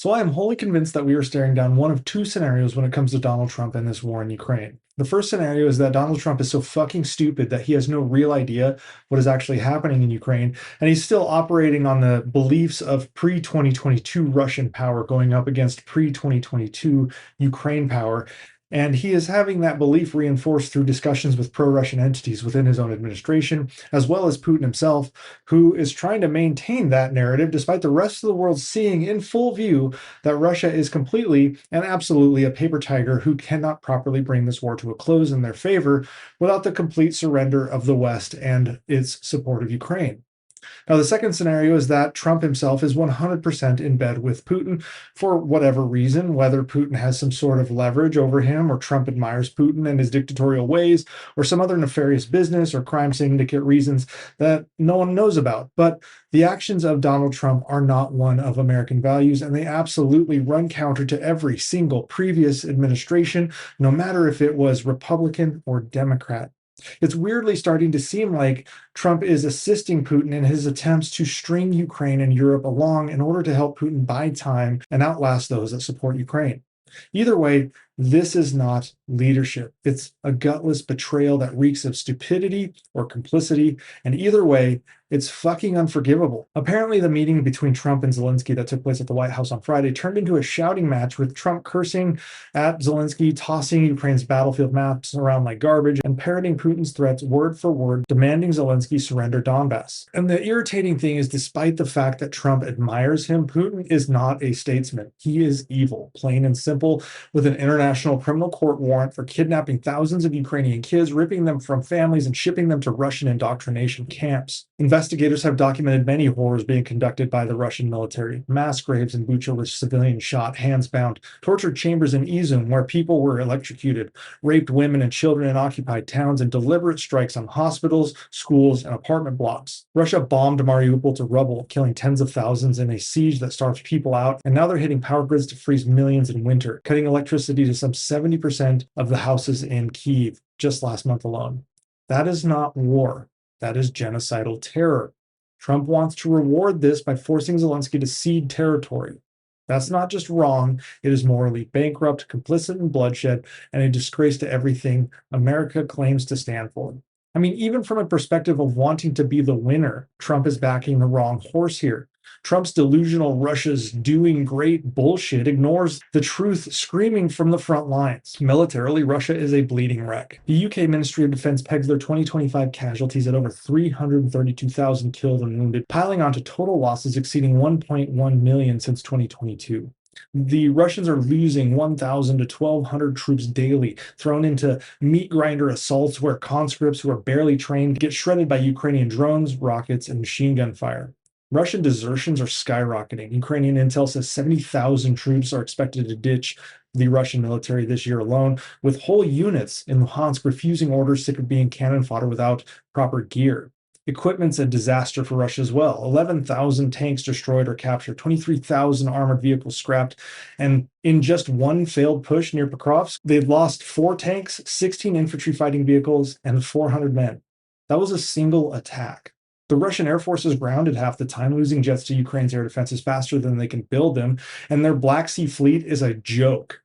So I am wholly convinced that we are staring down one of two scenarios when it comes to Donald Trump and this war in Ukraine. The first scenario is that Donald Trump is so fucking stupid that he has no real idea what is actually happening in Ukraine, and he's still operating on the beliefs of pre 2022 Russian power going up against pre 2022 Ukraine power. And he is having that belief reinforced through discussions with pro Russian entities within his own administration, as well as Putin himself, who is trying to maintain that narrative despite the rest of the world seeing in full view that Russia is completely and absolutely a paper tiger who cannot properly bring this war to a close in their favor without the complete surrender of the West and its support of Ukraine. Now, the second scenario is that Trump himself is 100% in bed with Putin for whatever reason, whether Putin has some sort of leverage over him, or Trump admires Putin and his dictatorial ways, or some other nefarious business or crime syndicate reasons that no one knows about. But the actions of Donald Trump are not one of American values, and they absolutely run counter to every single previous administration, no matter if it was Republican or Democrat. It's weirdly starting to seem like Trump is assisting Putin in his attempts to string Ukraine and Europe along in order to help Putin buy time and outlast those that support Ukraine. Either way, this is not leadership. It's a gutless betrayal that reeks of stupidity or complicity. And either way, it's fucking unforgivable. Apparently, the meeting between Trump and Zelensky that took place at the White House on Friday turned into a shouting match with Trump cursing at Zelensky, tossing Ukraine's battlefield maps around like garbage, and parroting Putin's threats word for word, demanding Zelensky surrender Donbass. And the irritating thing is, despite the fact that Trump admires him, Putin is not a statesman. He is evil, plain and simple, with an international criminal court warrant for kidnapping thousands of Ukrainian kids, ripping them from families, and shipping them to Russian indoctrination camps. Investigators have documented many horrors being conducted by the Russian military. Mass graves in Bucha with civilians shot, hands bound, tortured chambers in Izum where people were electrocuted, raped women and children in occupied towns, and deliberate strikes on hospitals, schools, and apartment blocks. Russia bombed Mariupol to rubble, killing tens of thousands in a siege that starved people out, and now they're hitting power grids to freeze millions in winter, cutting electricity to some 70% of the houses in Kyiv just last month alone. That is not war. That is genocidal terror. Trump wants to reward this by forcing Zelensky to cede territory. That's not just wrong, it is morally bankrupt, complicit in bloodshed, and a disgrace to everything America claims to stand for. I mean, even from a perspective of wanting to be the winner, Trump is backing the wrong horse here. Trump's delusional Russia's doing great bullshit ignores the truth screaming from the front lines. Militarily, Russia is a bleeding wreck. The UK Ministry of Defense pegs their 2025 casualties at over 332,000 killed and wounded, piling onto total losses exceeding 1.1 million since 2022. The Russians are losing 1,000 to 1,200 troops daily, thrown into meat grinder assaults where conscripts who are barely trained get shredded by Ukrainian drones, rockets, and machine gun fire. Russian desertions are skyrocketing. Ukrainian intel says 70,000 troops are expected to ditch the Russian military this year alone, with whole units in Luhansk refusing orders, sick of being cannon fodder without proper gear. Equipment's a disaster for Russia as well. 11,000 tanks destroyed or captured, 23,000 armored vehicles scrapped, and in just one failed push near Pokrovsk, they've lost 4 tanks, 16 infantry fighting vehicles, and 400 men. That was a single attack. The Russian Air Force is grounded half the time, losing jets to Ukraine's air defenses faster than they can build them, and their Black Sea fleet is a joke,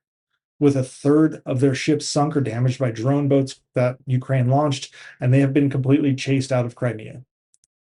with a third of their ships sunk or damaged by drone boats that Ukraine launched, and they have been completely chased out of Crimea.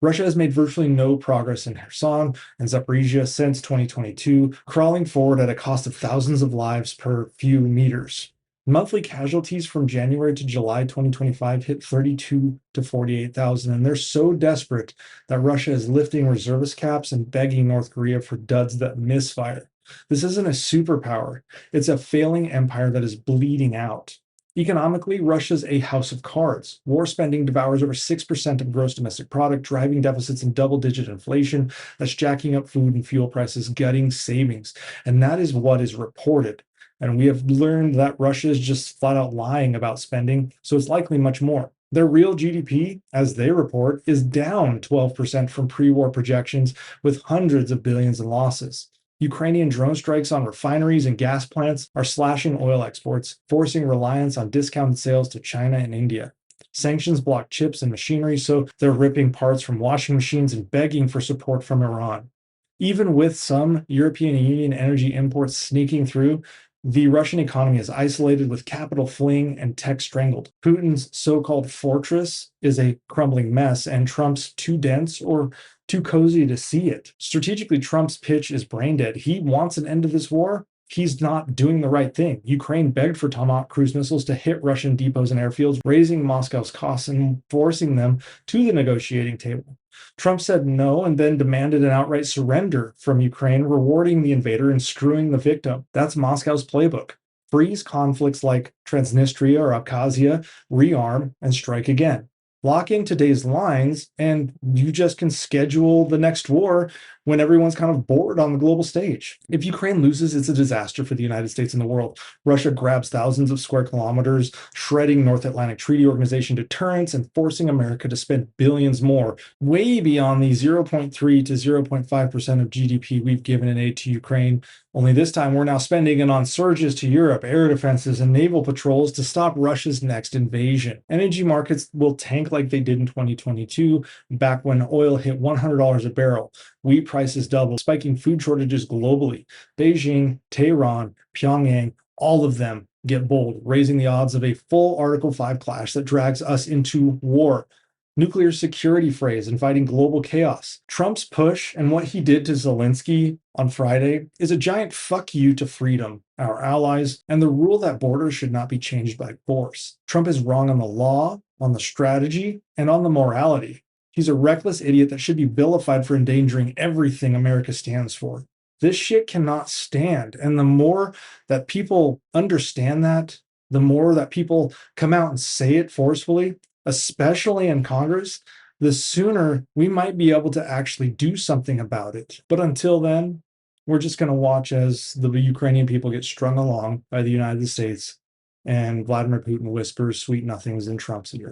Russia has made virtually no progress in Kherson and Zaporizhia since 2022, crawling forward at a cost of thousands of lives per few meters. Monthly casualties from January to July 2025 hit 32 to 48,000, and they're so desperate that Russia is lifting reservist caps and begging North Korea for duds that misfire. This isn't a superpower, it's a failing empire that is bleeding out. Economically, Russia's a house of cards. War spending devours over 6% of gross domestic product, driving deficits and double-digit inflation that's jacking up food and fuel prices, gutting savings. And that is what is reported. And we have learned that Russia is just flat out lying about spending, so it's likely much more. Their real GDP, as they report, is down 12% from pre-war projections, with hundreds of billions in losses. Ukrainian drone strikes on refineries and gas plants are slashing oil exports, forcing reliance on discounted sales to China and India. Sanctions block chips and machinery, so they're ripping parts from washing machines and begging for support from Iran. Even with some European Union energy imports sneaking through, the Russian economy is isolated with capital fleeing and tech strangled. Putin's so called fortress is a crumbling mess, and Trump's too dense or too cozy to see it. Strategically, Trump's pitch is brain dead. He wants an end to this war. He's not doing the right thing. Ukraine begged for Tomahawk cruise missiles to hit Russian depots and airfields, raising Moscow's costs and forcing them to the negotiating table. Trump said no and then demanded an outright surrender from Ukraine, rewarding the invader and screwing the victim. That's Moscow's playbook. Freeze conflicts like Transnistria or Abkhazia, rearm, and strike again. Lock in today's lines, and you just can schedule the next war when everyone's kind of bored on the global stage. If Ukraine loses, it's a disaster for the United States and the world. Russia grabs thousands of square kilometers, shredding North Atlantic Treaty Organization deterrence and forcing America to spend billions more, way beyond the 0.3 to 0.5% of GDP we've given in aid to Ukraine. Only this time, we're now spending it on surges to Europe, air defenses, and naval patrols to stop Russia's next invasion. Energy markets will tank like they did in 2022, back when oil hit $100 a barrel. Wheat prices doubled, spiking food shortages globally. Beijing, Tehran, Pyongyang, all of them get bold, raising the odds of a full Article 5 clash that drags us into war. Nuclear security phrase, inviting global chaos. Trump's push and what he did to Zelensky on Friday is a giant fuck you to freedom, our allies, and the rule that borders should not be changed by force. Trump is wrong on the law, on the strategy, and on the morality. He's a reckless idiot that should be vilified for endangering everything America stands for. This shit cannot stand. And the more that people understand that, the more that people come out and say it forcefully, especially in Congress, the sooner we might be able to actually do something about it. But until then, we're just going to watch as the Ukrainian people get strung along by the United States and Vladimir Putin whispers sweet nothings in Trump's ear.